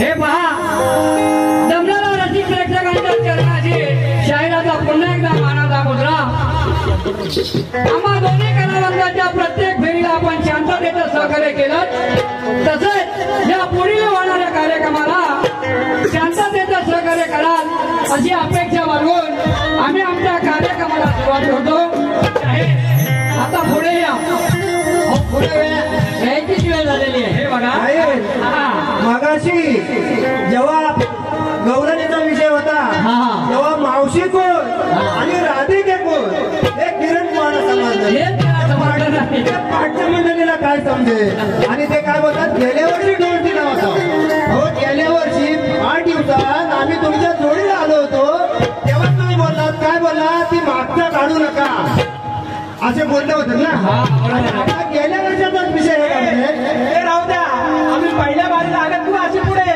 हे पहा दमणारा रसिक प्रेक्षकांच्या चरणाची शाहिराचा पुन्हा एकदा मानाचा मुद्रा। आम्हा दोन्ही कलावंतांच्या प्रत्येक फेरीला आपण शांततेचं सहकार्य केलं, तसंच या पुढील होणाऱ्या कार्यक्रमाला शांततेचं सहकार्य कराल अशी अपेक्षा बाळगून आम्ही आमच्या कार्यक्रमाला सुरुवात करतो। आता पुढे या, पुढे यायचीच वेळ झालेली आहे। हे बघा मगाशी जेव्हा गौरवणीचा विषय होता तेव्हा मावशी कोण आणि राधिके कोण हे किरण कुमार समजलं, पाठच्या मंडळीला काय समजेल। आणि ते काय बोलतात, गेल्या वर्षी डोस दिला होता हो, गेल्या वर्षी 8 दिवसात आम्ही तुमच्या जोडीला आलो होतो तेव्हा तुम्ही बोललात, काय बोलला ती मागचा काढू नका असे बोलले होते ना। गेल्या वर्षाचाच विषय हे राहू द्या, आम्ही पहिल्या बारीला आगत तू असे पुढे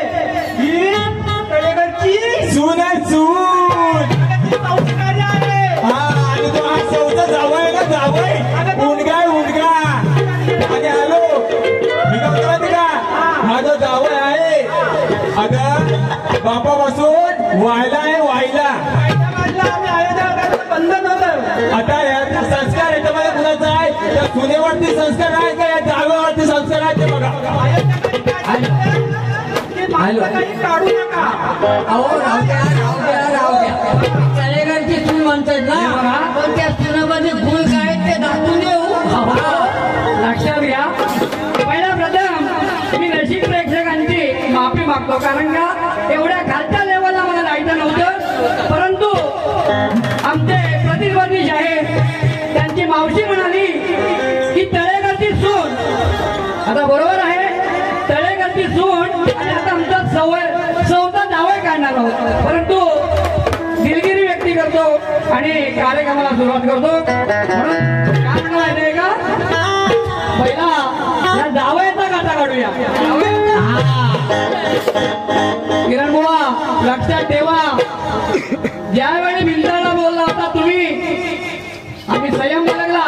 सून आहे सून आणि तो आज चौथा जावय ना जावय उंडगा उंडगा आणि आलो मी काय का माझा जावय आहे अगं बापापासून व्हायला आहे व्हायला बंधन होतं। आता याचा संस्कार आहे मला कुणाचा आहे, त्या सुनेवरती संस्कार आहे का या जावेवरती संस्कार आहे ते बघा। काढू नका अहो राहू द्या तळेघरची सून म्हणतात ना, पण त्या सुनामध्ये गुण काय ते दाखवून देऊ। लक्षात घ्या, पहिला प्रथम मी रसिक प्रेक्षकांची माफी मागतो, कारण का एवढ्या खालच्या लेवलला मला जायचं नव्हतं, परंतु आमचे प्रतिस्पर्धी जे आहे त्यांची मावशी म्हणाली की तळेघरची सून, आता बरोबर आहे तळेघरची सून आणि आता आमचा चौथा जावई काढणार आहोत, परंतु दिलगिरी व्यक्ती करतो आणि कार्यक्रमाला सुरुवात करतो। म्हणून काय म्हणणं माहिती का, पहिला या जावयाचा गाठा काढूया। किरण बुवा लक्षात ठेवा, ज्यावेळी भिंताला बोलला होता तुम्ही, आम्ही संयम बाळगला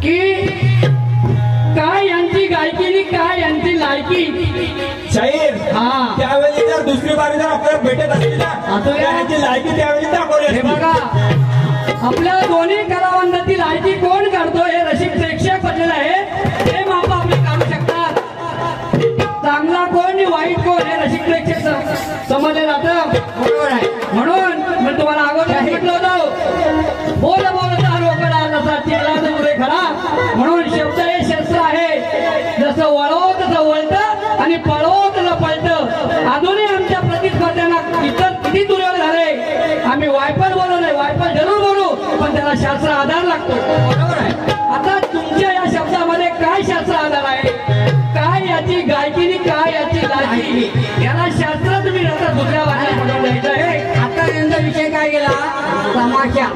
की काय यांची गायकी आणि काय यांची लायकी शाहीर। त्यावेळी जर दुसरी बारी जर आपल्याला भेटत असली ना यांची लायकी त्यावेळी दाखवली। हे बघा आपल्या दोन्ही कलावंतांची लायकी कोण काढतो हे रसिक प्रेक्षक बसलेले आहे, हे माप आपले काढू शकतात। चांगला कोण आणि वाईट कोण हे रसिक प्रेक्षक समजले जातं, बरोबर आहे। म्हणून मी तुम्हाला अगोदर म्हटलं होतं, बोल बोलता रोकडा जसा चेला तुरे खरा, म्हणून शब्द हे शस्त्र आहे, जसं वळव तसं वळतं आणि पळव तसं पळतं। अजूनही आमच्या प्रतिस्पर्ध्यांना इतर किती दुर्योग झाले, आम्ही वायफळ बोलू नाही, वायफळ जरूर बोलू, पण त्याला शास्त्र आधार लागतो, बरोबर आहे। आता तुमच्या या शब्दामध्ये काय शास्त्र आधार आहे, काय याची गायकी काय याची लायकी, याला शास्त्र तुम्ही आता दुसऱ्या वाट्यात पडून द्यायचं आहे। आता यांचा विषय काय गेला, तमाशा।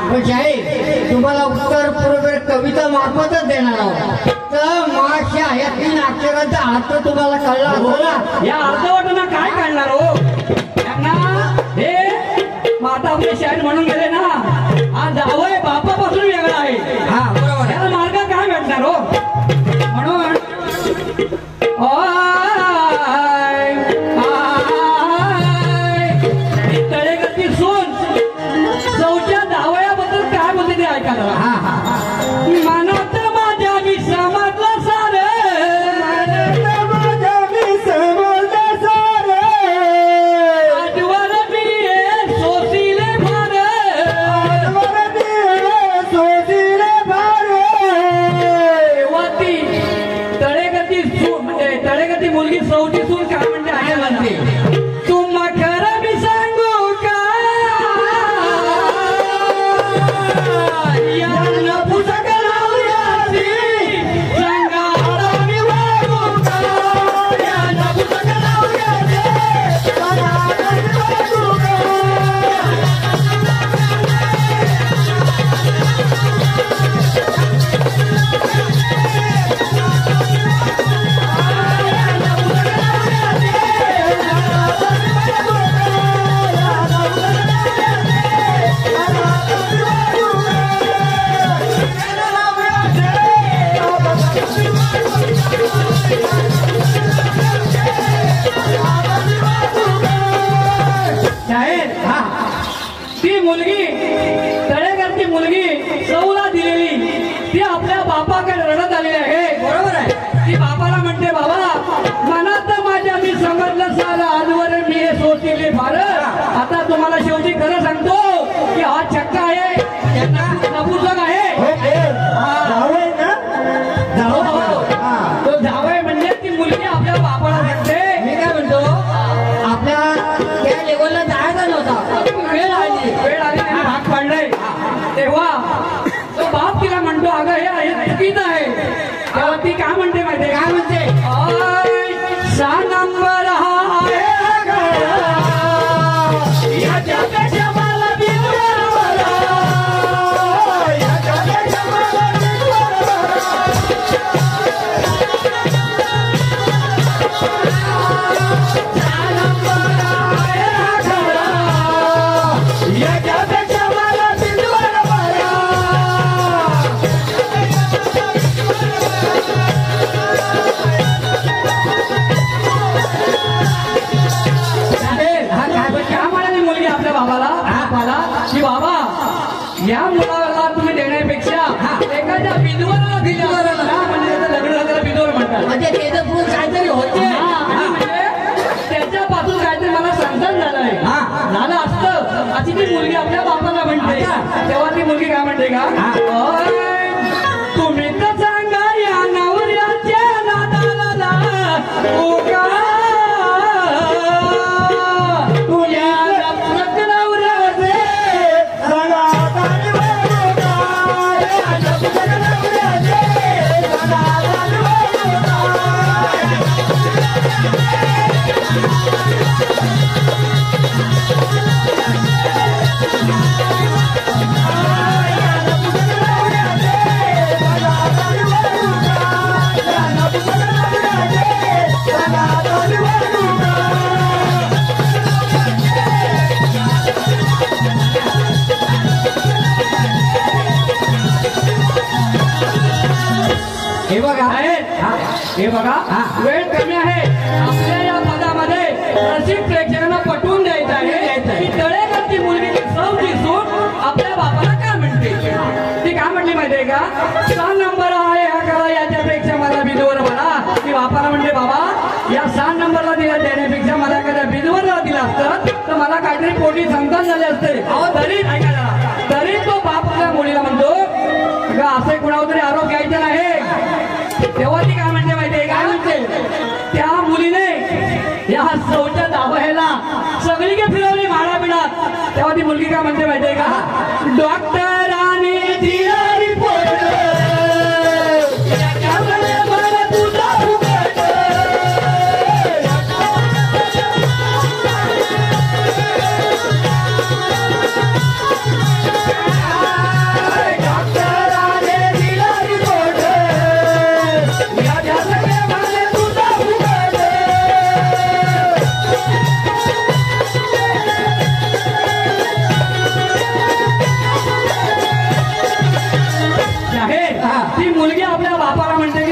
पण शाहीर तुम्हाला उत्तर पूर्व कविता मार्फतच देणार आहोत। तमाशा या 3 अक्षरांचा अर्थ तुम्हाला कळला असेल ना, या अर्धवटांना काय काढणार हो त्यांना, हे माता आपले शाहीर म्हणून गेले ना, हा जावय बापापासून वेगळा आहे, बरोबर, याला मार्ग काय भेटणार हो। म्हणून तळेघरची सून चौच्या जावयाबद्दल काय बोलते ते ऐकायला, मनात माझ्या मी समजलं सारे, मनात माझ्या मी समजलं सारे, म्हणते माहितीये काय म्हणते सा नंबर आहे याच्यापेक्षा मला बिनवर बरा. याच्यापेक्षा मला बिनवर बरा. सा नंबर आहे खरा. याच्यापेक्षा मला बिनवर बरा. बाबाला की बाबा या मुलाला तुम्ही देण्यापेक्षा एखाद्या बिंदूवरला दिल्या म्हणजे त्याचं लग्न झालेलं बिंदूवर म्हणतात म्हणजे त्याचं पूर्ण काहीतरी होते म्हणजे त्याच्यापासून काहीतरी मला संतान झालंय झालं असतं अशी ती मुलगी आपल्या बापाला म्हणते. तेव्हा ती मुलगी काय म्हणते का तुम्ही तर सांगा या नवऱ्याच्या नादाला उगा हे बघा वेळ कमी आहे. आपल्या या पदामध्ये रसिक प्रेक्षकांना पटवून द्यायचं आहे की तळेकरची मुलगी सौ दिसून आपल्या बापाला काय म्हणते. ती काय म्हणली माहितीये का 6 नंबर आहे हा करा याच्यापेक्षा मला बिंदूवर म्हणा. ती बापाला म्हणते बाबा या 6 नंबरला दिला देण्यापेक्षा मला एखाद्या बिंदूवरला दिला असतं तर मला काहीतरी पोटी संतान झाले असते. तरी तो बाप आपल्या मुलीला म्हणतो का असे कुणावर तरी आरोप घ्यायचे नाही. तेव्हा ती काय म्हणते माहितीये काय म्हणते त्या मुलीने या सौच्या दाबायला सगळीकडे फिरवली माळा बिडात. तेव्हा ती मुलगी काय म्हणते माहितीये का डॉक्टरांनी दिला रिपोर्ट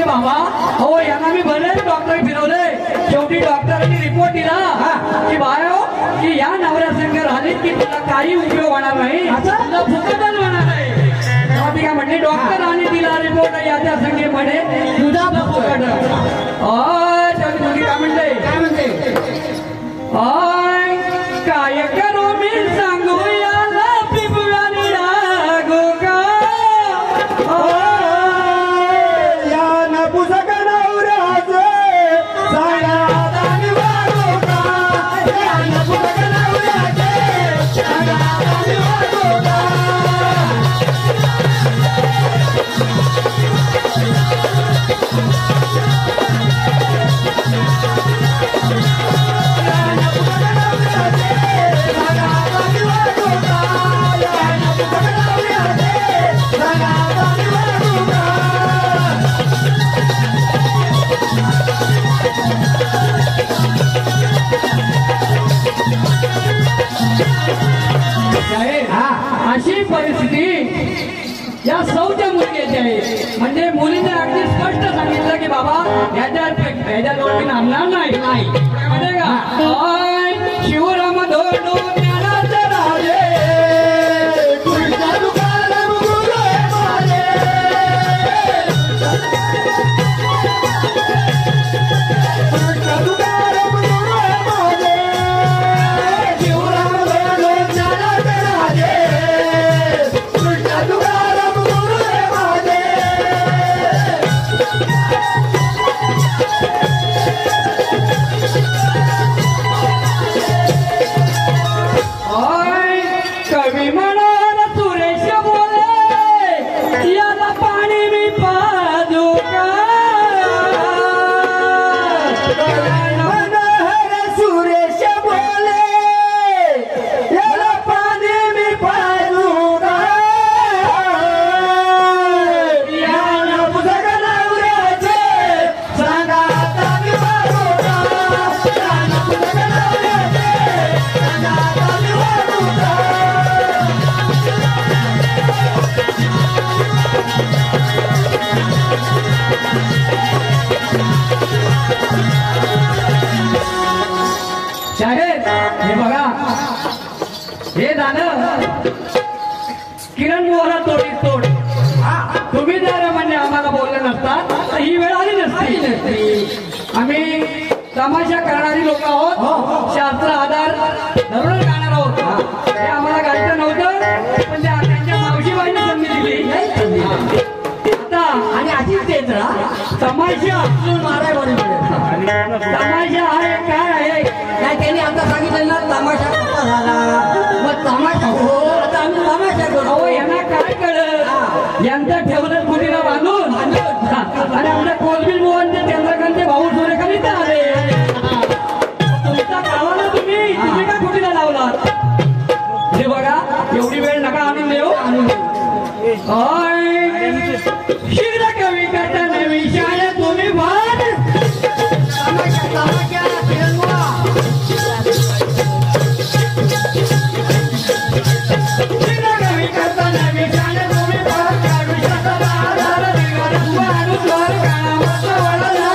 बाबा हो यांना मी बरेच डॉक्टर फिरवले. शेवटी डॉक्टरांनी रिपोर्ट दिला की बायो की या नवऱ्या संघ राहिलीत की तुला काही उपयोग होणार नाही तुला फुकटच होणार नाही. तेव्हा ती काय म्हणली डॉक्टरांनी दिला रिपोर्ट याच्या संघे म्हणे तुझा फुकट. शेवटी मुलगी काय म्हणते काय करू मी सांगू याला पिबुळानी लागू का अशी परिस्थिती या सौच्या मुलगीची आहे. म्हणजे मुलीने अगदी स्पष्ट सांगितलं की बाबा ह्याच्याजवळ मी नामणार नाही. म्हणजे का शिवराम धोंडो ज्ञानाचे राजे आम्ही तमाशा करणारी लोक आहोत. शास्त्र आधार धरून गाणार आहोत. हे आम्हाला गायचं नव्हतं पण त्यांच्या मावशीबाईने संधी दिली. आता आणि अशीच तेच तमाशा माराय बरी तमाशा आहे काय आहे काय त्यांनी आता सांगितलं ना तमाशा कसा झाला मग तमाशा हो आता आम्ही तमाशा करू. अहो यांना काय कळलं यांचं ठेवलं कुटीला बांधून आणि आपल्या कोलबी मोहनचे चंद्रकांतचे भाऊ सूर्यकांत इथे आले. तुमचा कावाला तुम्ही का कुटीला लावलात हे बघा. एवढी वेळ नका आणून देऊ. शीघ्र कवी करता नवी शाळे तुम्ही भान तमाशा तमाशा फिरवा शीघ्र कवी करता नवी शाळे तुम्ही भान काढू शकता आधार दिवाळी माणूस वर कानावर वळला.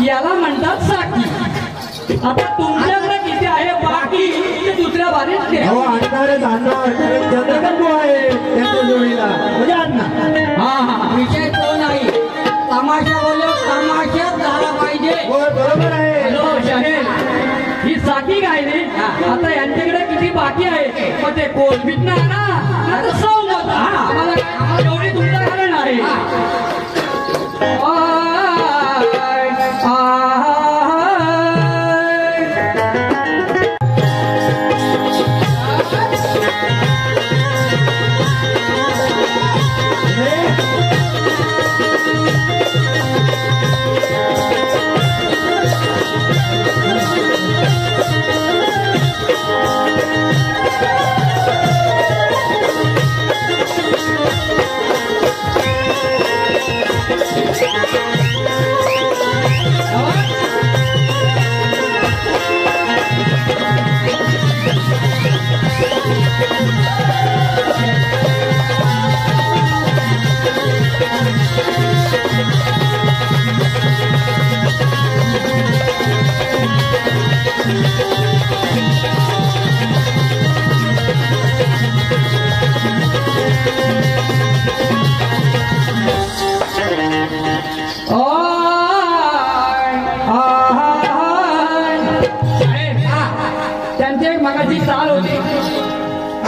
याला म्हणतात साकी. आता तुमच्याकडे किती आहे बाकी ते दुसऱ्या बारीत घ्या. आणणारे चंद्रकांत आहे त्यांच्या जोडीला म्हणजे अण्णा. हा विषय तो नाही. तमाशा बोललो तमाशाच झाला पाहिजे. होय बरोबर आहे. हॅलो शाहीर ही साकी गायली. आता यांच्याकडे किती बाकी आहे मग ते कोलबीत ना आता सौमत आम्हाला एवढी तुमच्या घालून आहे.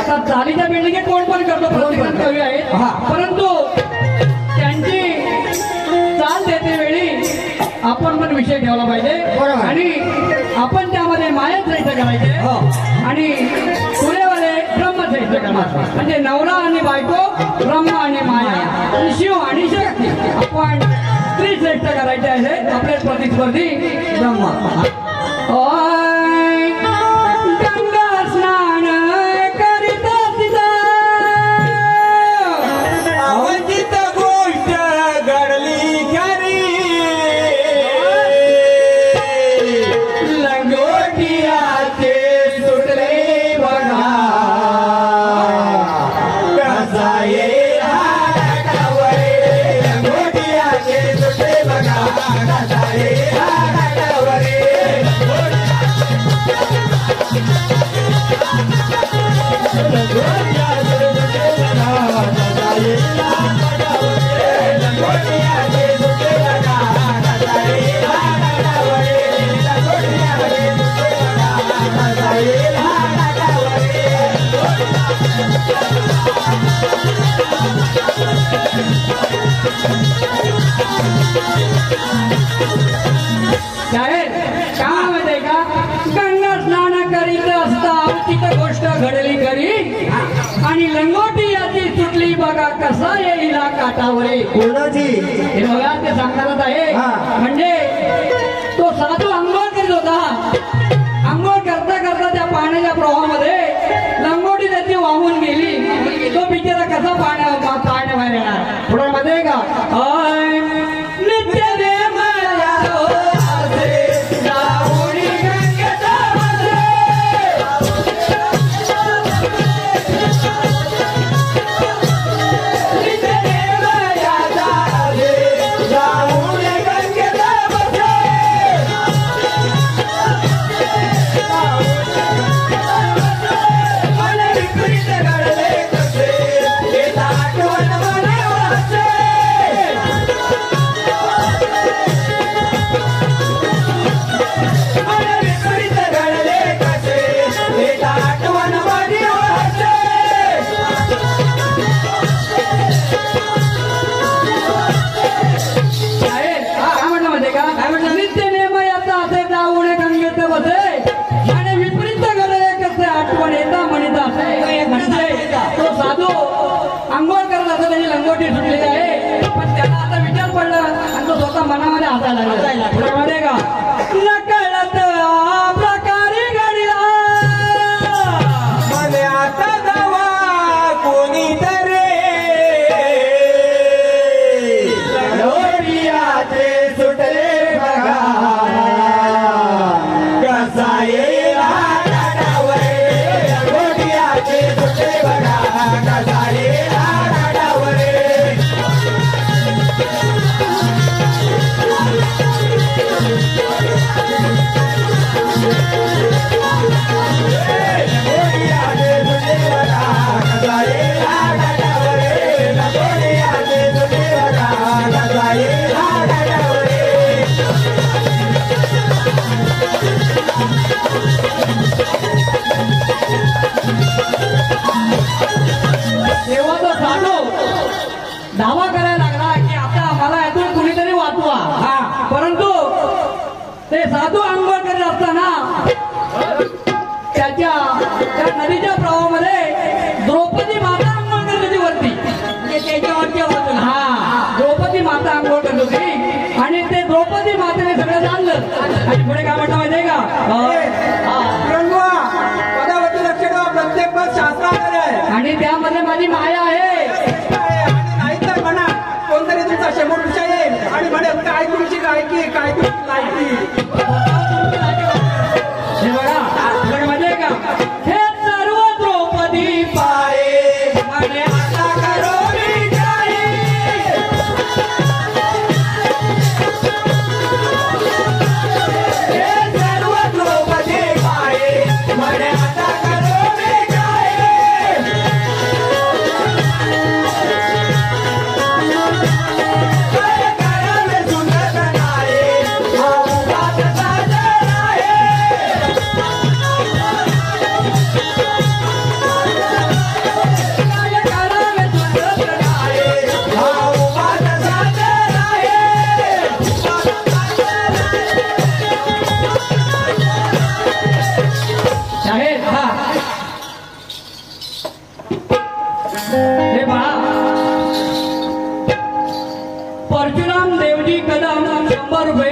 आता चालीच्या बिल्डिंग कोण पण करतो, प्रत्येक कवी आहेत, परंतु त्यांची चाल देते वेळी आपण पण विषय ठेवला पाहिजे आणि आपण त्यामध्ये माया साहित्य करायचे आणि पुढेवाले ब्रह्म साहित्य करणार. म्हणजे नवरा आणि बायको, ब्रह्म आणि माया, आणि शिव आणि शक्ती. आपण स्त्री श्रेष्ठ करायचे आहे आपले प्रतिस्पर्धी ब्रह्म. गंगा स्नान करीत तिचा अवचित गोष्ट घडली खरी, लंगोटियाचे सुटले बघा, कसा येईल हाडावरे, लंगोटियाचे सुटले बघा, कसा येईल हाडावरे. कामामध्ये का गंगा स्नान करीत असता अवचित गोष्ट घडली खरी आणि लंगोटी याची सुटली बघा, कसा येईल काठावरे. कोणाची हे बघा ते सांगणारच आहे. म्हणजे तो साधू अंघोळ करीत होता, अंघोळ करता करता त्या पाण्याच्या प्रवाहामध्ये लंगोटी त्याची वाहून गेली. तो बिचारा कसा पाण्या बाहेर येणार. थोडं मध्ये का नित्य लंगोटी सुटलेली आहे. पण त्याला आता विचार पडला आणि तो स्वतः मनामध्ये हसायला लागला. मध्ये का नकळत प्रकारे गाडीला मने आता दवा कोणीतरी, लंगोटियाचे सुटले बघा, कसा येईल हाडावरे, लंगोटियाचे सुटले बघा, कसा येईल हाडावरे. तेव्हा तो साधू दावा करायला लागला की आता मला यातून कुणीतरी वाचवा. परंतु ते साधू अंघोळ करत असताना त्या नदीच्या प्रवाहामध्ये द्रौपदी माता अंघोळ करत होती वरती. त्याच्यावरच्या बाजूला द्रौपदी माता अंघोळ करत होती आणि ते द्रौपदी मातेने सगळं जाणलं. आणि पुढे काय म्हटलं माहितीये का, पदावरती लक्ष ठेवा, प्रत्येक पद शास्त्रावर आहे आणि त्यामध्ये माझी माया आहे. नाही तर म्हणा कोणतरी तुमचा शेमोट विषय येईल आणि म्हणेल काय तुमची गायकी, काय तुमची लायकी. हे बघा म्हणजे का हे सर्व द्रौपदी पाये म्हणे आता करो मी काय, हे सर्व द्रौपदी पाये म्हणे आता करो मी काय. काय करावे सुंदर नारे, हा उपासचा हे बाळा, परशुराम देवजी कदम 100 रुपये,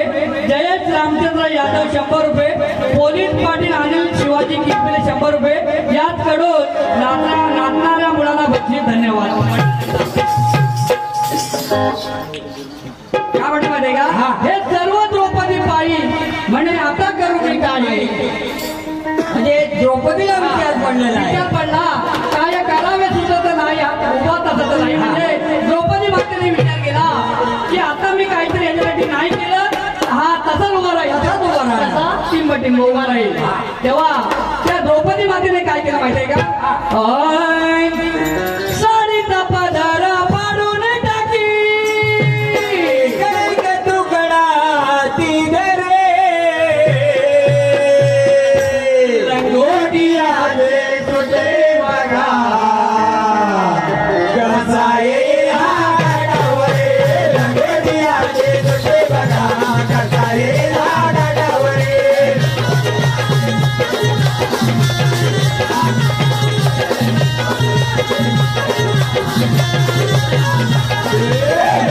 जयेश रामचंद्र यादव 100 रुपये, पोलीस पाटील अनिल शिवाजी किसपले 100 रुपये, याचकडून नाचणाऱ्या मुलांना बक्षीस. धन्यवाद. काय म्हणते माहिती का, हे सर्व द्रौपदी पायी म्हणे आता करू मी काय. म्हणजे द्रौपदीला विचार पडलेला आहे. विचार पडला काय करावे सुचत नाही, उभा तसत नाही. म्हणजे द्रौपदी मातेने विचार केला की आता मी काहीतरी याच्यासाठी नाही केलं, हा तसाच उभा राहील, तसाच उभा राहील, तसा टिंब उभा राहील. तेव्हा त्या द्रौपदी मातेने काय केलं माहितीये का, साडीचा पदर पाडून टाकी तुकडा ती रे रंगोटिया दे तुझे बघा कसा ये हा गाडावरे. रंगोटिया दे तुझे बघा कसा ये हा गाडावरे.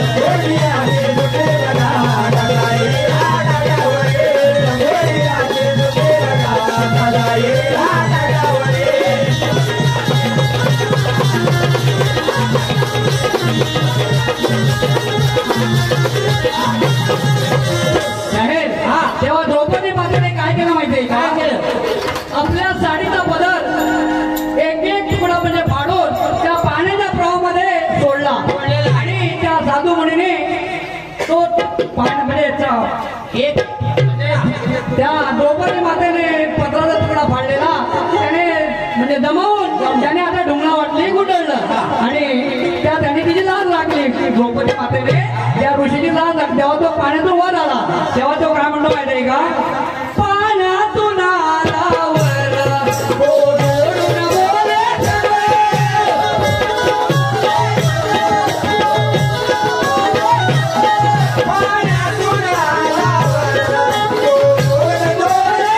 रंगोटिया दे तुझे बघा कसा ये हा गाडावरे. रंगोटिया दे तुझे बघा कसा ये हा गाडावरे. साहेब, तेव्हा द्रौपदी मातेने काय केलं माहितीये, काय केलं, आपल्या साडीचा पदर एक एक तुकडा म्हणजे फाडून त्या पाण्याच्या प्रवाहामध्ये सोडला आणि त्या साधू मुनीने तो म्हणजे एक त्या द्रौपदी मातेने पत्राचा तुकडा फाडलेला त्याने म्हणजे दमावून त्याने आता ढुंगणा वाटली गुंडळलं आणि त्याने तिची लाज लागली. द्रौपदी मातेने त्या ऋषीची लाज लागली. तेव्हा तो पाण्यातून वर आला. तेव्हा तो काय म्हणतो माहितीये का, पाण्यातून आलावर ओरडून बोले पाण्यातून आल्यावर ओरडून बोले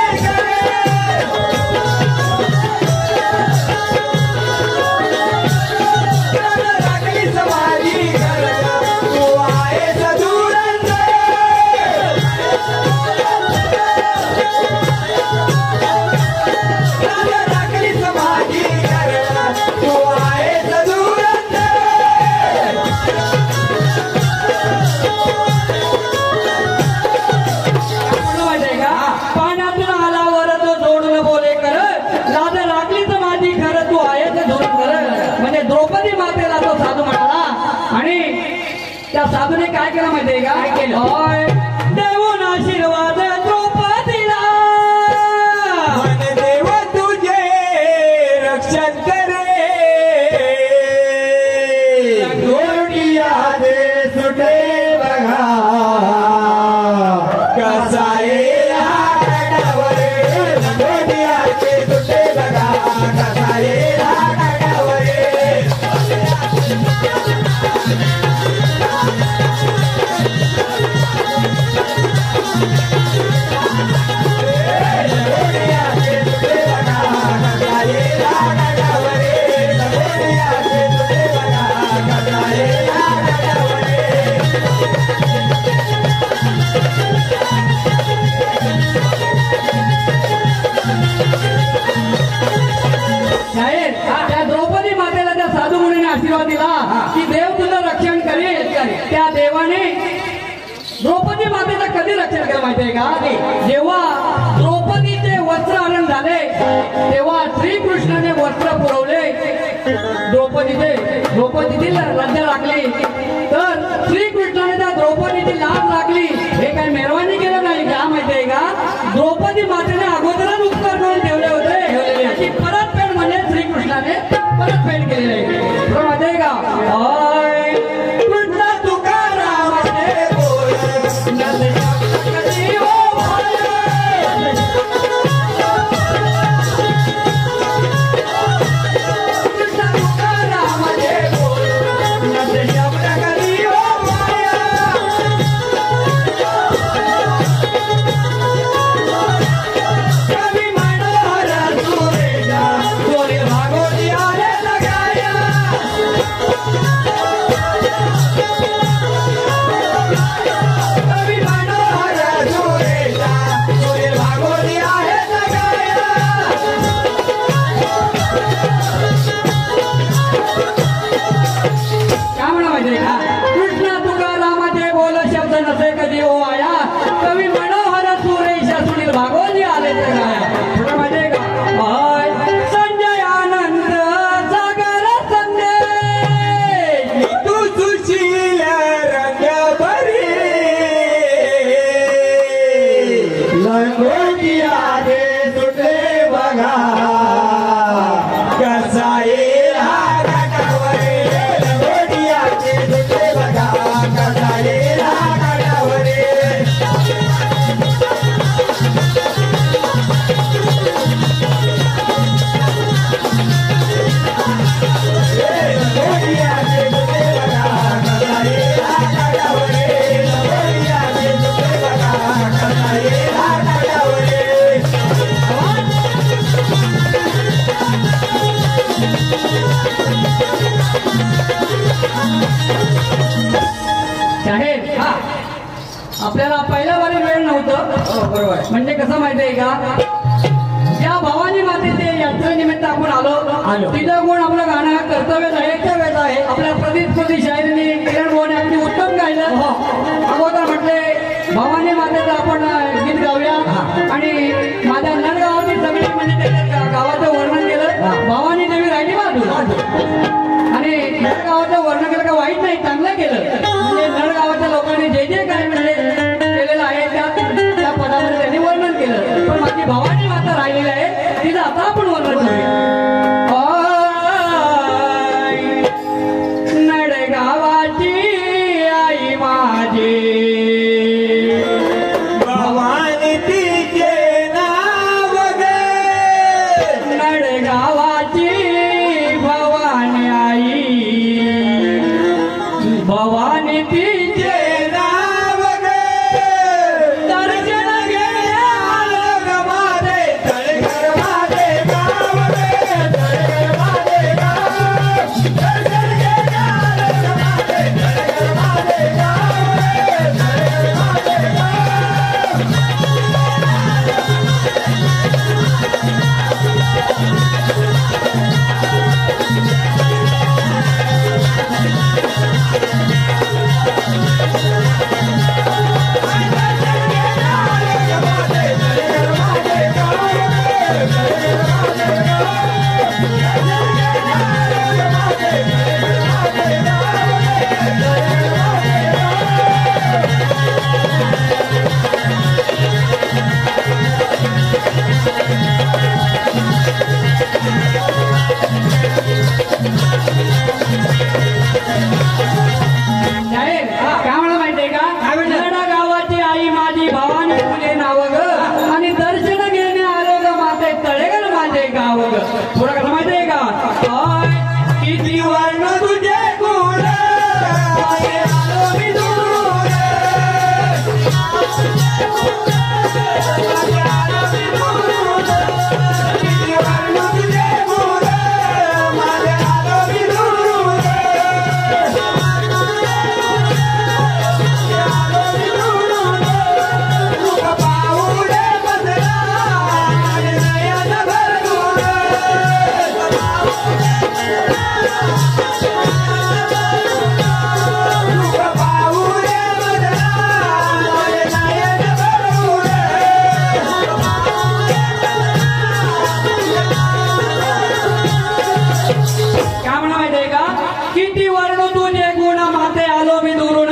लागली समाधी करायला, तू आहेस धुरंधर. लागली समाधी करायला, तू आहेस धुरंधर. म्हणलं माहितीये का, पाण्यातून आल्यावर तो जोडून बोले कर, लाज लागली तर माझी खरं तू आहे तर धोरण कर. म्हणजे द्रौपदी मातेला तो साधू म्हणाला आणि त्या साधूने काय केलं माहितीये का, काय केलं, देऊन आशीर्वाद द्रौपदीला मन देव तुझे रक्षण करे. रंगोटिया दे सुटे बघा कसा ये हा गाडावरे. रंगोटिया दे सुटे बघा कसा ये हा गाडावरे. रंगोटिया दे सुटे बघा कसा ये हा गाडावरे. रंगोटिया दे सुटे बघा कसा ये हा गाडावरे. साहेब, त्या द्रौपदी मातेला त्या साधू मुनीने आशीर्वाद दिला की देव तुझं रक्षण करेल. त्या देवाने द्रौपदी मातेचं कधी रक्षण केलं माहितीये का, जेव्हा द्रौपदीचे वस्त्र हरण झाले तेव्हा श्रीकृष्णाने वस्त्र पुरवले द्रौपदीची लज्जा लागली तर श्रीकृष्णाने त्या द्रौपदीची लाज लागली. हे काही मेहरबानी केलं नाही का माहितीये का, द्रौपदी मातेने अगोदरच उपकार करून ठेवले होते. याची परतफेड म्हणजे श्रीकृष्णाने परतफेड केलेली आहे. बरोबर माहितीये का, कृष्ण तुकारामाने बोल कधी हो भाई. कसा येला घाटावर लंगोटियाचे झुके बघा कसा येला घाटावर लंगोटियाचे झुके बघा कसा येला घाटावर लंगोटियाचे झुके बघा कसा येला घाटावर साहेब आपल्याला पहिल्या वारी वेळ नव्हतं बरोबर म्हणजे कसं माहितीये का या भवानी मातेचे यात्रेनिमित्त आपण आलो तिथं कोण आपलं गाणं कर्तव्य आहे आपल्या प्रदीप शाहिरीने किरण भाऊने अगदी उत्तम गायलं अगोदर म्हटले भवानी मातेचं आपण गीत गाऊया आणि माझ्या नळगावाची सगळी म्हणजे त्याच्या गावाचं वर्णन केलं भवानी देवी राहिली बाजूला आणि नळगावाचं वर्णन केलं का वाईट नाही चांगलं केलं म्हणजे नळगावाच्या लोकांनी जे जे काही म्हणजे केलेलं आहे त्या पदामध्ये त्यांनी वर्णन केलं पण माझी भवानी माता राहिलेली आहे तिचं आता आपण वर्णन करूया नळगावाची आई माझी भवानी तिचे नाव गे नळगावाची भवानी आई भवानी तिचे नाव गे दर्शन घ्यायला आलो ग माझे तळघर माझे गाव गे तळघर माझे गाव दर्शन घ्यायला आलो ग माझे तळघर माझे गाव गे तळघर माझे गाव साहेब काय म्हणा माहितीये का नरडा गावाची आई माझी भवानी तुझे नाव ग आणि दर्शन घेणे आलो ग माते तळेगड माझे गाव ग थोडं कसं माहितीये का आय, किती वर्ण तुझे गुण आय, आलो मी दूर. किती वर्ण तुझे गुण माझे आलो मी दूर पाऊले बदला नयन भरगुण पाऊले बदला नयन भरगुण काय म्हणा माहितीये का किती वर्ण तुझे गुण माते आलो मी दुरून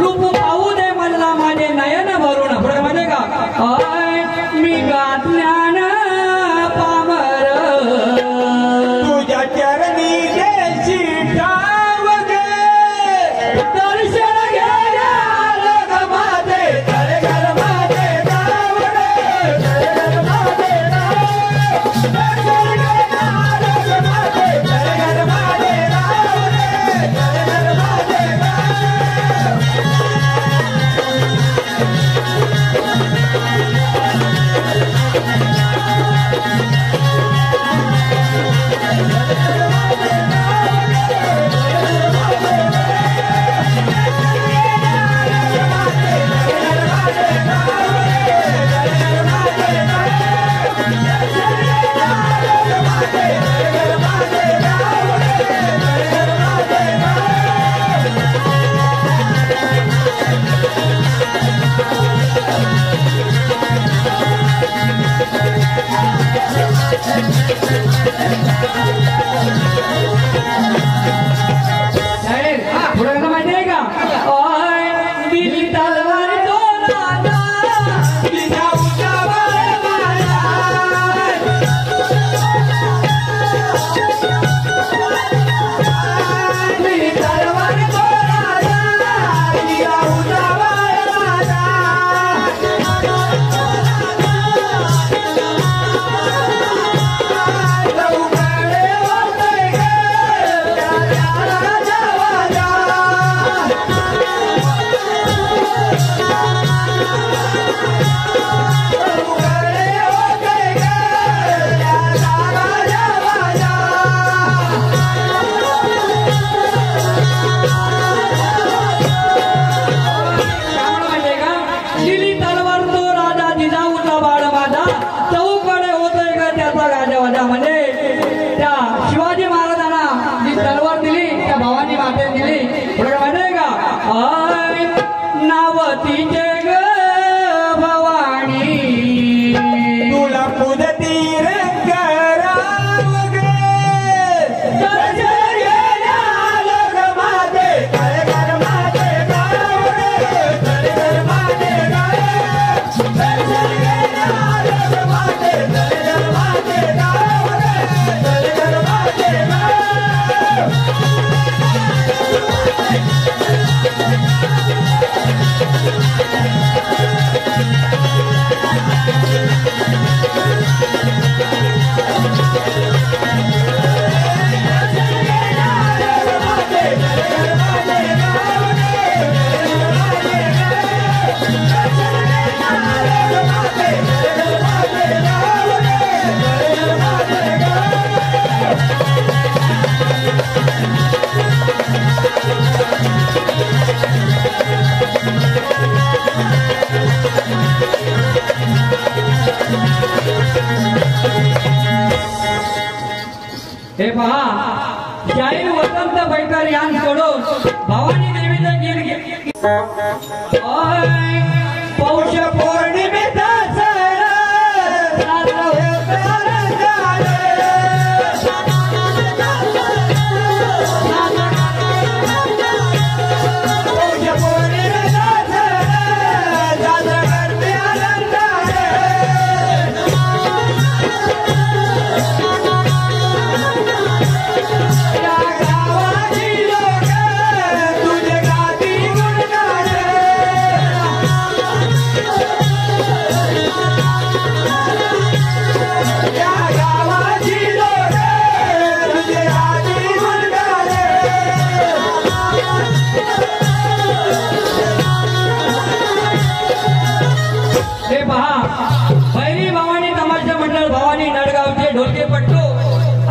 रूप पाहू दे म्हणला माझे नयन भरून पुढे माहितीये का आय, मी ज्ञान पामर तुझ्या चरणी देशी ठाव गे दर्शन घ्यायला आलो ग माझे तळघर माझे गाव रे तळघर माझे गाव दर्शन घ्यायला आलो ग माझे तळघर माझे गाव रे तळघर माझे गाव तळघर माझे गाव पहा शाहीर वसंत बैकर यांकडून भवानी देवीचं गीत पौष पौर्णिमेचा सण साजरा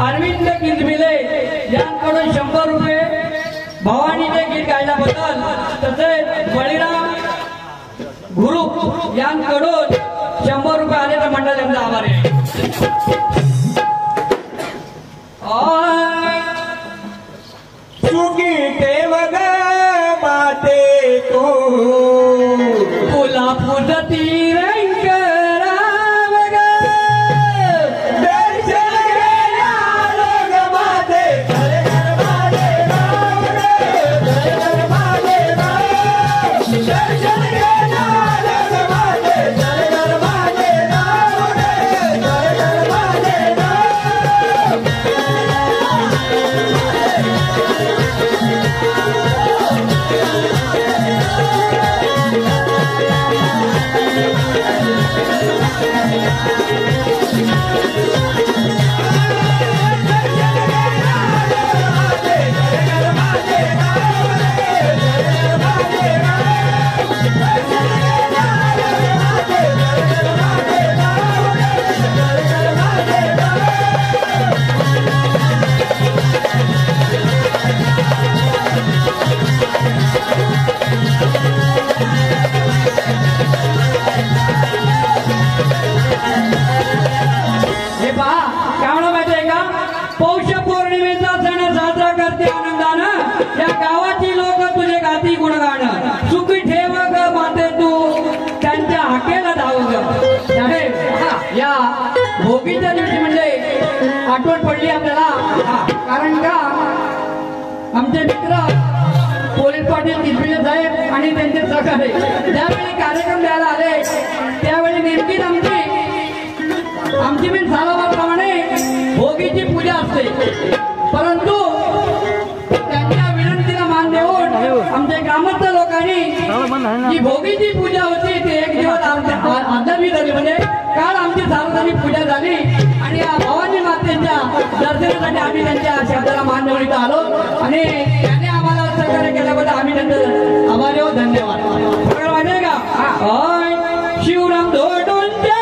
अरविंद किंजमिले यांकडून 100 रुपये भवानीचे गीत गायल्याबद्दल, तसेच बळीराम गुरु यांकडून 100 रुपये आले तर मंडळ यांचा आभार आहे. सुखी ठेव ग माते तू फुला फुलती रंग भोगीच्या दिवशी म्हणजे आठवण पडली आपल्याला, कारण का आमचे मित्र पोलीस पाटील किसबिले साहेब आणि त्यांचे सहकारी ज्यावेळी कार्यक्रम द्यायला आले त्यावेळी नेमकीच आमची बिन सालाबाप्रमाणे भोगीची पूजा असते, परंतु त्यांच्या विनंतीला मान देऊन आमच्या ग्रामस्थ लोकांनी जी भोगीची पूजा होती ती एक दिवस आदरवी झाली, म्हणजे काल आमची सार्वजनिक पूजा झाली आणि या भवानी मातेच्या दर्शनासाठी आम्ही त्यांच्या शब्दाला मान देऊन इथं आलो आणि त्यांनी आम्हाला सहकार्य केल्याबद्दल आम्ही त्यांचं आभारी आहोत. धन्यवाद. माहिती का शिवराम धोडूंच्या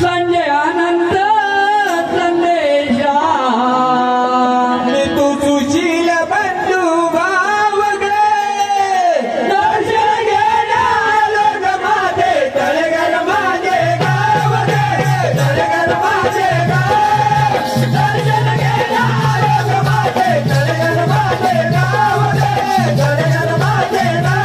संजय आनंद संदेशा तू सुशील बंधू भाव गे दर्शन घेण्यालो ग माझे तळेघर माझे गाव गे तळेघर माझे गाव दर्शन घेण्यालो ग माझे तळेघर माझे गाव गे तळेघर माझे गाव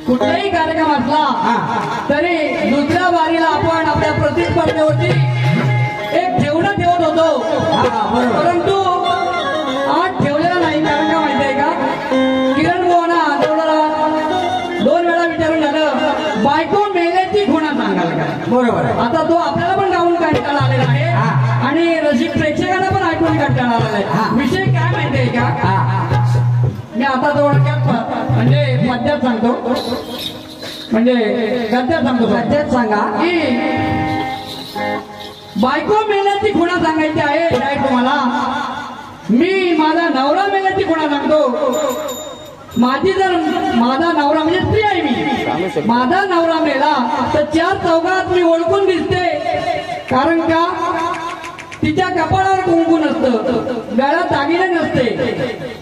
कुठलाही कार्यक्रम असला तरी दुसऱ्या बारीला आपण आपल्या प्रतिस्पर्धेवरती एक ठेवणं ठेवत होतो, परंतु आज ठेवलेला नाही. कारण का माहिती आहे का, किरण बुवांना दोन वेळा विचारून झालं बायको मेल्याची खुणा सांगाल का. बरोबर आहे. आता तो आपल्याला पण गाऊन कंटाळा आलेला आहे आणि रसिक प्रेक्षकांना पण ऐकून कंटाळा आलेला आहे. विषय काय माहिती आहे का, मी आता थोडक्यात म्हणजे पद्यात सांगतो, म्हणजे गद्यात सांगतो. गद्यात सांगा की बायको मेल्याची खुणा सांगायची आहे साहेब तुम्हाला. मी माझा नवरा मेल्याची खुणा सांगतो. माझा नवरा म्हणजे स्त्री आहे मी, माझा नवरा मेला तर 4 चौघात मी ओळखून दिसते. कारण का, तिच्या कपाळावर कुंकू नसतं, गळ्यात दागिने नसते,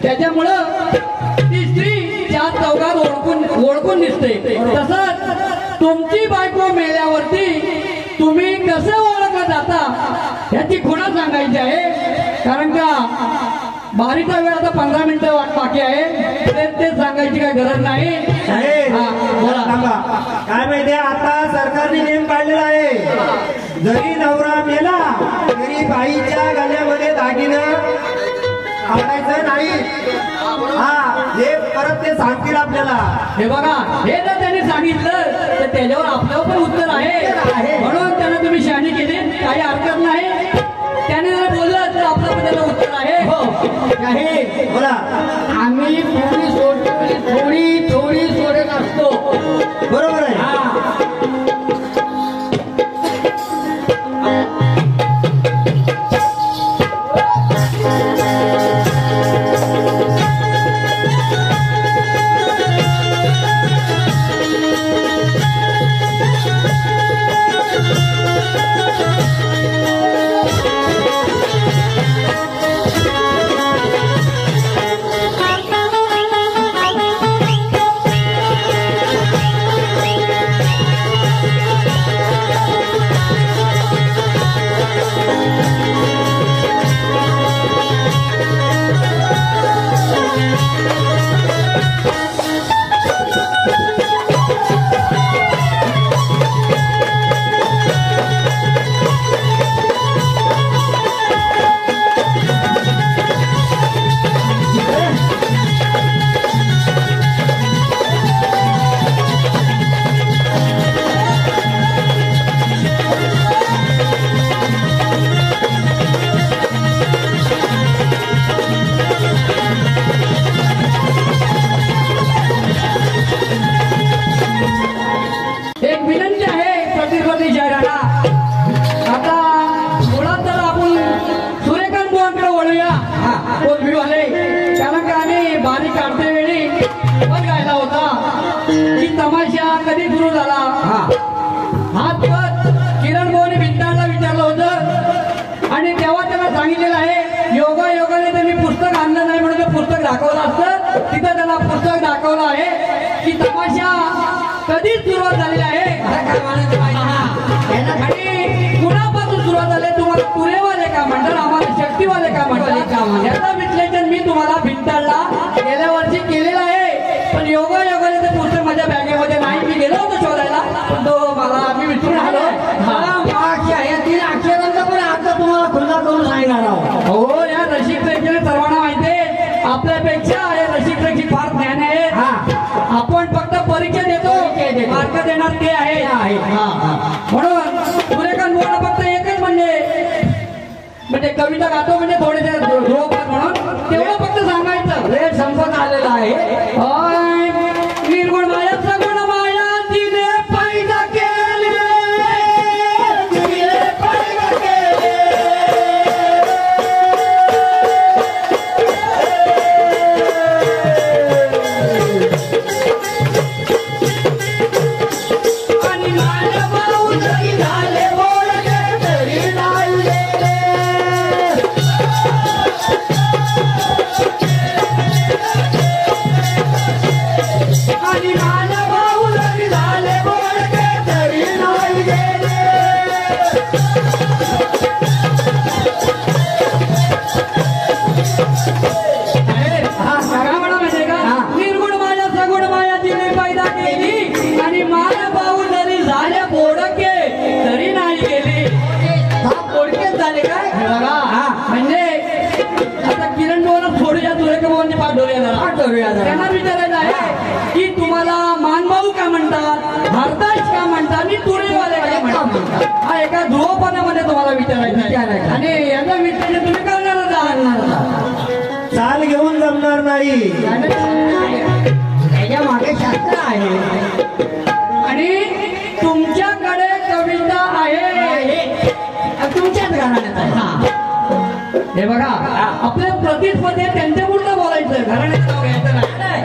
त्याच्यामुळं ती स्त्री 4 चौघात ओळखून दिसते. तसंच तुमची बायको मेल्यावरती तुम्ही कसं ओळखलं जाता याची खुणा सांगायची आहे. कारण का बारीचा वेळ आता 15 मिनिटं बाकी आहे, ते सांगायची काय गरज नाही. बोला सांगा. काय माहितीये, आता सरकारने नियम काढलेला आहे, जरी नवरा मेला तरी बाईच्या गळ्यामध्ये दागिनं आवडायचं नाही. हे परत ते सांगतील आपल्याला. हे बघा, हे जर त्यांनी सांगितलं तर त्याच्यावर आपल्यावर पण उत्तर आहे, म्हणून त्यांना तुम्ही शहाणी केली, काही हरकत नाही. त्याने जर बोललं तर आपलं पण त्याला उत्तर आहे. हो बोला. आम्ही थोडी सोडत असतो. बरोबर आहे. कधी सुरू झाला हात किरण भाऊने भिंताला विचारलं होतं आणि तेव्हा त्यांना सांगितलेलं आहे योगायोगाने त्यांनी पुस्तक आणलं नाही म्हणून ते पुस्तक दाखवलं असतं. तिथं त्यांना पुस्तक दाखवलं आहे की तमाशा कधी सुरुवात झालेली आहे आणि कुणापासून सुरुवात झाली. तुम्हाला पुरेवाले का म्हणतात, आम्हाला शक्तीवाले का म्हणतात, याचा विश्लेषण मी तुम्हाला भिंताला गेल्या वर्षी केलेलं आहे. पण योगायोगाने ते पुस्तक माझ्या बॅगेमध्ये नाही, मी गेलो होतो शोधायला पण तो मला मी विसरून आलो. तीन अक्षरांचा पण आता तुम्हाला खुल्ला करून सांगणार आहोत. हो, या रसिक प्रेक्षक सर्वांना माहिती आहे आपल्यापेक्षा या रसिक प्रेक्षक फार ज्ञान आहे. आपण फक्त परीक्षा देतो, मार्क देणार ते आहे. म्हणून सुरेखान बोलणं फक्त एकच म्हणजे कविता गातो म्हणजे थोडेसे म्हणून तेवढं फक्त सांगायचं. वेळ संपत आलेला आहे. निर्गुण माया सगुण माया तिने पैदा केले, तिने पैदा केले. आणि माझ्या भाऊ जरी झाले बोलले तरी नाही गेले. त्यांना विचारायचं आहे की तुम्हाला मानभाऊ का म्हणतात, भारताश का म्हणतात आणि तुरेवाले का म्हणतात. हा एका ध्रुवपणामध्ये तुम्हाला विचारायचं आहे आणि याचा विचार तुम्ही करणारच आहात. चाल घेऊन जमणार नाही. त्याच्या मागे शास्त्र आहे आणि तुमच्याकडे कविता आहे तुमच्याच घराण्यात आहे. हे बघा आपल्या प्रतिस्पर्धी त्यांच्या पुढलं बोलायचं, घराण्याचं नाव घ्यायचं नाही.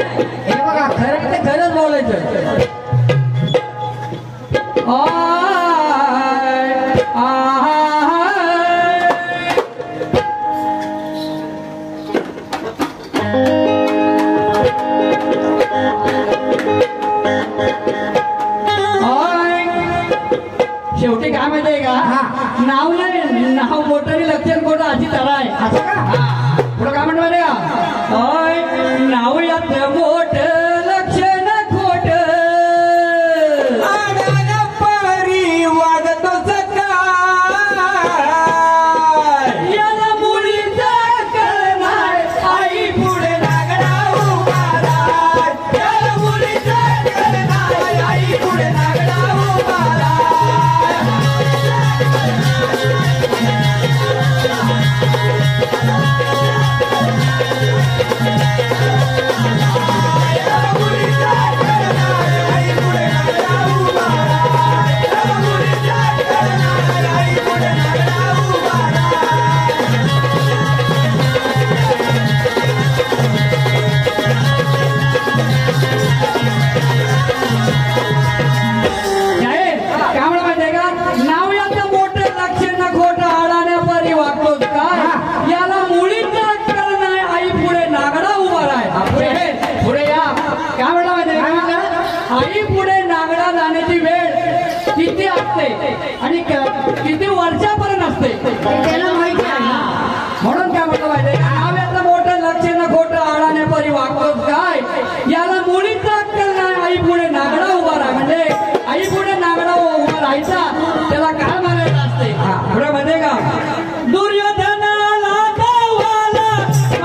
हे बघा खरं ते खरंच बोलायचं. शेवटी काय माहितीये का, नाव नाही, नाव मोठं लक्षण खोटं अशी तरा आहे. असं का? पुढं काय म्हणतो माहितीये का, नाव यात मोठ लक्षण खोट परी वागतो याला मुलीचा करणार आई पुढे नागडा उभारा, याला मुलीचा करणार आई पुढे नागडा उभारा. आणि किती वर्षापर्यंत असते त्याला माहिती आहे. म्हणून काय म्हटलं पाहिजे, नाव्याचं मोठं लक्ष न खोटं आडाने परी वागतोच काय, याला मुलीचा अक्कल नाही आई पुढे नागडा उभा राहा. म्हणजे आई पुढे नागडा उभा राहायचा त्याला काय म्हणायचं असते. पुढे म्हणते का, दुर्योधनाला धावाला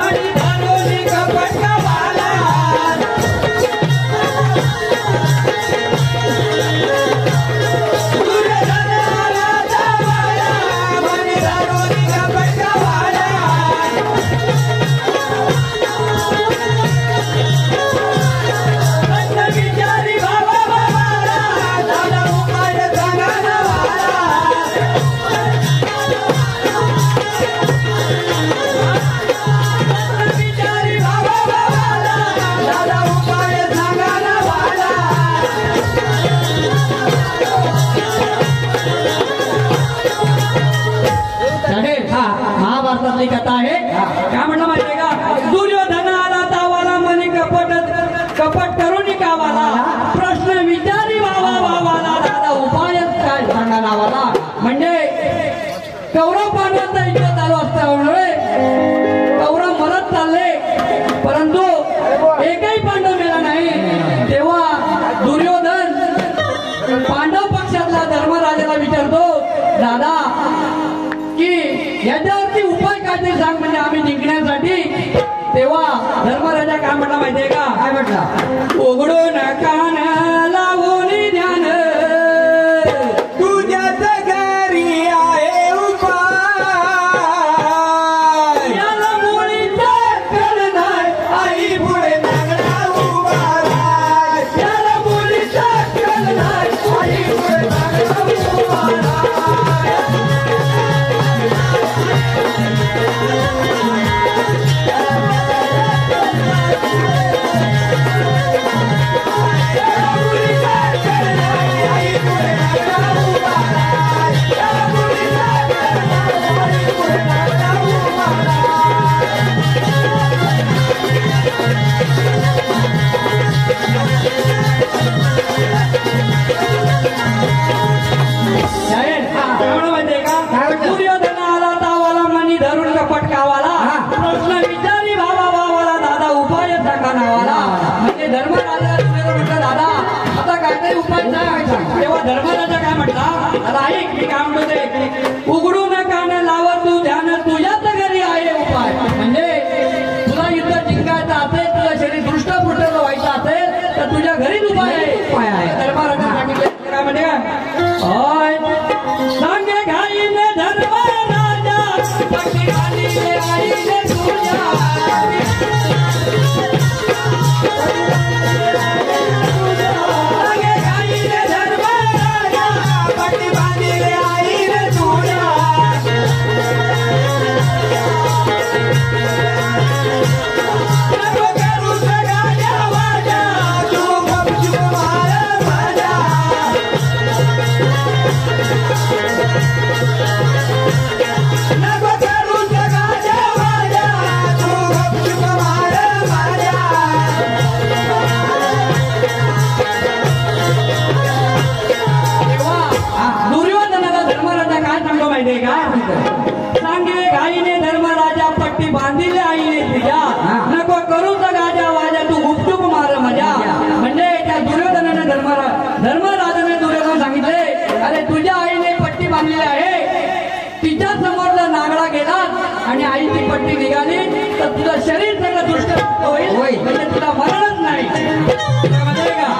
आणि धनुनी कपटवाला, महाभारतातली कथा आहे. काय म्हणलं माहितीये का, दुर्योधनाला तावाला मनी कपट करून कावाला, प्रश्न विचारी वावाला, दादा उपायच काय सांगा नावाला. म्हणजे कौरव पांडवांचा युद्ध चालू असल्यामुळे कौरव मरत चालले, परंतु एकही पांडव मेला नाही. तेव्हा दुर्योधन पांडव पक्षातला धर्मराजाला विचारतो, दादा की याच्यावरती उपाय काहीतरी सांग म्हणजे आम्ही जिंकण्यासाठी. तेव्हा धर्मराजा काय म्हटला माहितीये का, काय म्हटलं, उघडून कान लावून ध्यान, तुझ्याच घरी आहे उपाय, याला मुलीचा अक्कल नाही आई पुढे नागडा उभा राहा, याला मुलीचा अक्कल नाही आई पुढे नागडा उभा राहा. दुर्योधनाला तावाला मनी धरून कपट कावाला, प्रश्न विचारी भावाला, दादा उपाय सांगा नावाला. म्हणजे धर्मराजा म्हटलं, दादा आता काहीतरी उपाय सांग. तेव्हा धर्मराजा काय म्हटला, आता ऐक मी काय म्हणतो ते, उघडून कान लाव तू ध्यान, तुझ्याच घरी आहे उपाय. म्हणजे तुला युद्ध जिंकायचं असेल, तुझं शरीर दृष्ट म्हणजे तुला मरणच नाही. त्यामध्ये का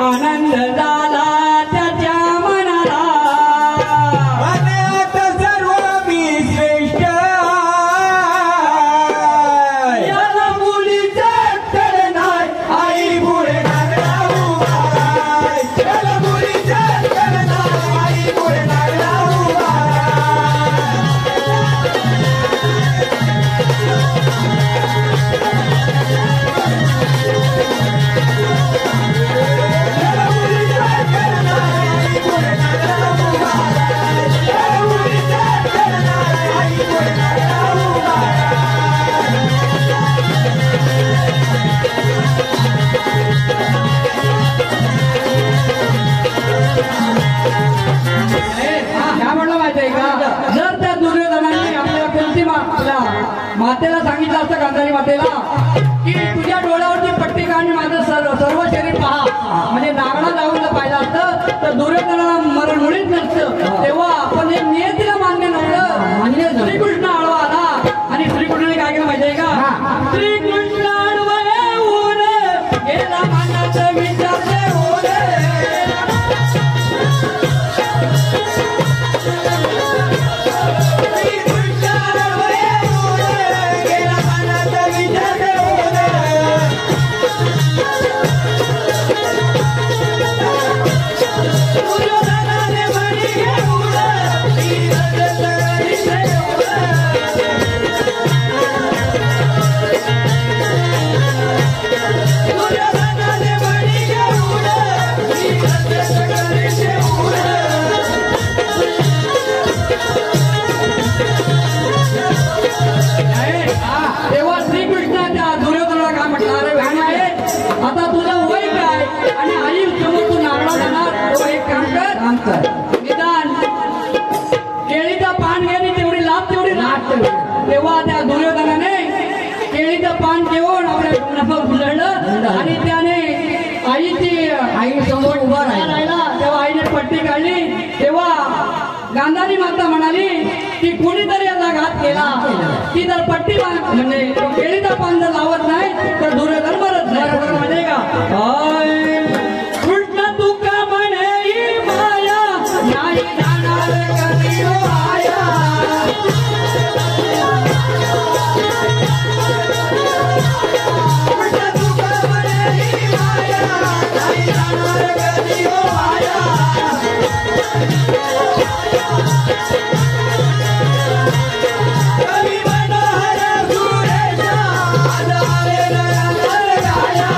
आनंद झाला त्याच्या मनाला, आता सर्व मी श्रेष्ठ, याला मुलीचा अक्कल नाही, आई पुढे लागला उभा, त्याला मुलीचा अक्कल नाही, आई पुढे लागला उभा. काय म्हणलं माहितीये का, जर त्या दुर्योधनाने आपल्या कोणती आपल्या मातेला सांगितलं असतं, गांधारी मातेला, की तुझ्या डोळ्यावरती पट्टी का आणि माझं सर्व शरीर पहा, म्हणजे नागडा जाऊन जर पाहिलं असतं तर दुर्योधनाला मरण मुळीच नसतं. तेव्हा आपण हे नियतीला मान्य नव्हतं. म्हणजे श्रीकृष्ण आळवा आला आणि श्रीकृष्णाने काय केलं माहितीये का, श्रीकृष्ण आडवा येऊन गेला मनाचं विचार होऊन, तेव्हा श्रीकृष्णाच्या दुर्योधनाला काय म्हटलं, अरे वेणा आहे, आता तुझं वय काय आणि आई समोर तू नारळा जाणार, तेव्हा एक काम कर, निदान केळीचं पान घे आणि तेवढी लाभ तेवढी लाभ. तेव्हा त्या दुर्योधनाने केळीचं पान घेऊन आपल्या डोंगरावर उजळलं आणि त्याने आई समोर उभा राहिला. तेव्हा आईने पट्टी काढली. तेव्हा गांधारी माता म्हणाली की कोणीतरी याचा घात केला, ती जर पट्टी म्हणजे केळीचा पान जर लावत नाही तर दुर्योधन मरत नाही. म्हणजे का कृष्ण तुका म्हणे ही माया नाही जाणार कधी हो आया, कृष्ण तुका म्हणे ही माया नाही जाणार कधी हो आया. कवी मनोहर सुरेशा आधारे नयन गाया.